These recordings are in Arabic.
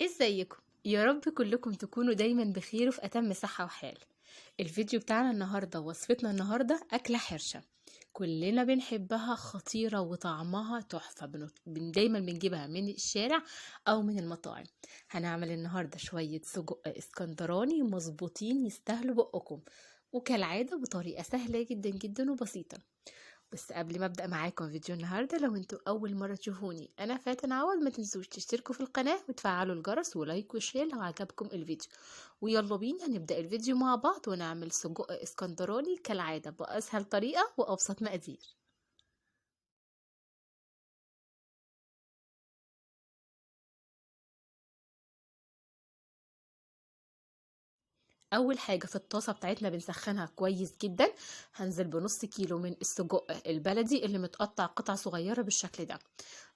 ازيكم؟ يا رب كلكم تكونوا دايما بخير وفي اتم صحة وحال. الفيديو بتاعنا النهاردة وصفتنا النهاردة أكلة حرشة كلنا بنحبها، خطيرة وطعمها تحفة. دايما بنجيبها من الشارع أو من المطاعم. هنعمل النهاردة شوية سجق اسكندراني مظبوطين يستاهلوا بقكم، وكالعادة بطريقة سهلة جدا جدا وبسيطة. بس قبل ما ابدا معاكم فيديو النهارده، لو انتوا اول مره تشوفوني انا فاتن عوض، ما تنسوش تشتركوا في القناه وتفعلوا الجرس ولايك وشير لو عجبكم الفيديو. ويلا بينا نبدا الفيديو مع بعض ونعمل سجق اسكندراني كالعاده باسهل طريقه وابسط مقادير. اول حاجه في الطاسه بتاعتنا بنسخنها كويس جدا. هنزل بنص كيلو من السجق البلدي اللي متقطع قطع صغيره بالشكل ده.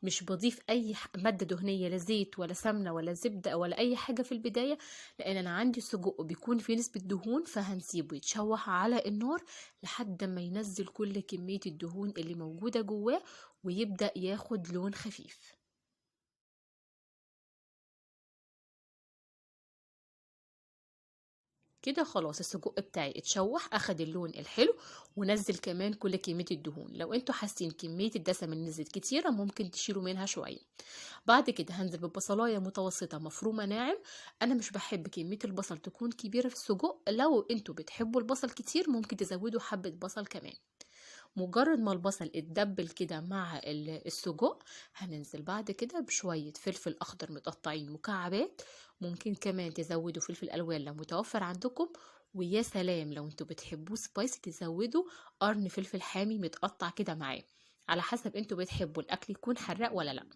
مش بضيف اي ماده دهنيه، لا زيت ولا سمنه ولا زبده ولا اي حاجه في البدايه، لان انا عندي سجق بيكون فيه نسبه دهون، فهنسيبه يتشوح على النار لحد ما ينزل كل كميه الدهون اللي موجوده جواه ويبدا ياخد لون خفيف. كده خلاص السجق بتاعي اتشوح اخد اللون الحلو ونزل كمان كل كمية الدهون. لو انتوا حاسين كمية الدسم اللي نزلت كتيرة ممكن تشيلوا منها شوية. بعد كده هنزل ببصلاية متوسطة مفرومة ناعم. انا مش بحب كمية البصل تكون كبيرة في السجق، لو انتوا بتحبوا البصل كتير ممكن تزودوا حبة بصل كمان. مجرد ما البصل اتدبل كده مع السجق، هننزل بعد كده بشوية فلفل أخضر متقطعين مكعبات. ممكن كمان تزودوا فلفل ألوان لو متوفر عندكم، ويا سلام لو انتوا بتحبوه سبايسي تزودوا قرن فلفل حامي متقطع كده معاه، على حسب انتوا بتحبوا الاكل يكون حراق ولا لا.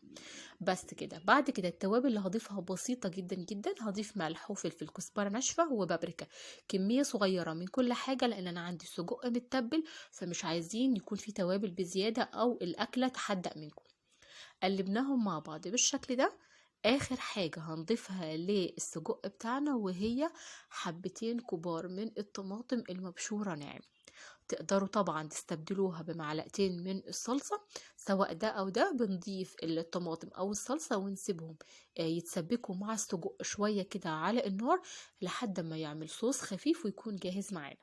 بس كده. بعد كده التوابل اللي هضيفها بسيطة جدا جدا. هضيف ملح وفلفل كزبرة ناشفة وبابريكا، كمية صغيرة من كل حاجة لان انا عندي سجق متبل، فمش عايزين يكون في توابل بزيادة او الاكلة تحدق منكم. قلبناهم مع بعض بالشكل ده. اخر حاجة هنضيفها للسجق بتاعنا وهي حبتين كبار من الطماطم المبشورة ناعم. تقدروا طبعا تستبدلوها بمعلقتين من الصلصة، سواء ده او ده. بنضيف الطماطم او الصلصة ونسيبهم يتسبكوا مع السجق شوية كده على النار لحد ما يعمل صوص خفيف ويكون جاهز معانا.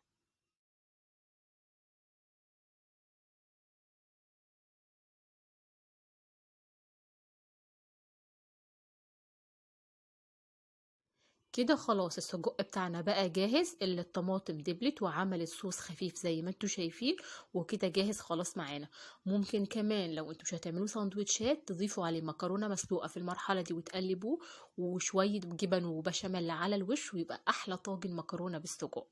كده خلاص السجق بتاعنا بقى جاهز، اللي الطماطم دبلت وعملت صوص خفيف زي ما انتوا شايفين، وكده جاهز خلاص معانا. ممكن كمان لو انتوا مش هتعملوا ساندوتشات تضيفوا عليه مكرونة مسلوقة في المرحلة دي وتقلبوه، وشوية جبن وبشاميل على الوش، ويبقى احلى طاجن مكرونة بالسجق.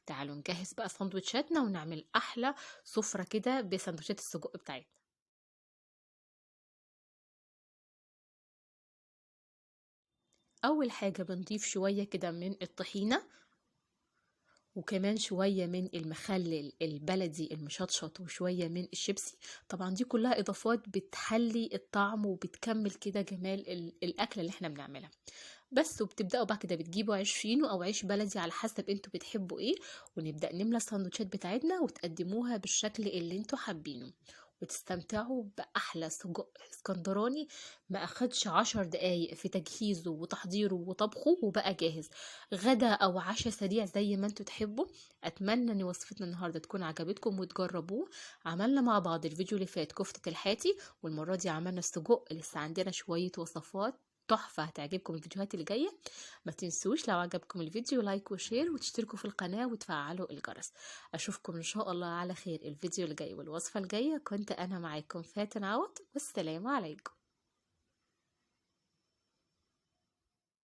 تعالوا نجهز بقى ساندوتشاتنا ونعمل احلى سفرة كده بساندوتشات السجق بتاعتنا. اول حاجة بنضيف شوية كده من الطحينة، وكمان شوية من المخلل البلدي المشطشط، وشوية من الشيبسي. طبعا دي كلها اضافات بتحلي الطعم وبتكمل كده جمال الاكلة اللي احنا بنعملها. بس. وبتبداوا بقى كده بتجيبوا عيش فينو او عيش بلدي على حسب انتوا بتحبوا ايه، ونبدا نملى السندوتشات بتاعتنا وتقدموها بالشكل اللي انتوا حابينه، وتستمتعوا باحلى سجق اسكندراني ما اخدش 10 دقايق في تجهيزه وتحضيره وطبخه وبقى جاهز. غدا او عشاء سريع زي ما انتوا تحبوا. اتمنى ان وصفتنا النهارده تكون عجبتكم وتجربوه. عملنا مع بعض الفيديو اللي فات كفتة الحاتي، والمرة دي عملنا السجق. لسه عندنا شوية وصفات تحفة هتعجبكم الفيديوهات اللي جاية. ما تنسوش لو عجبكم الفيديو لايك وشير وتشتركوا في القناة وتفعلوا الجرس. اشوفكم ان شاء الله على خير الفيديو اللي جاي والوصفة الجاية. كنت انا معاكم فاتن عوض، والسلام عليكم.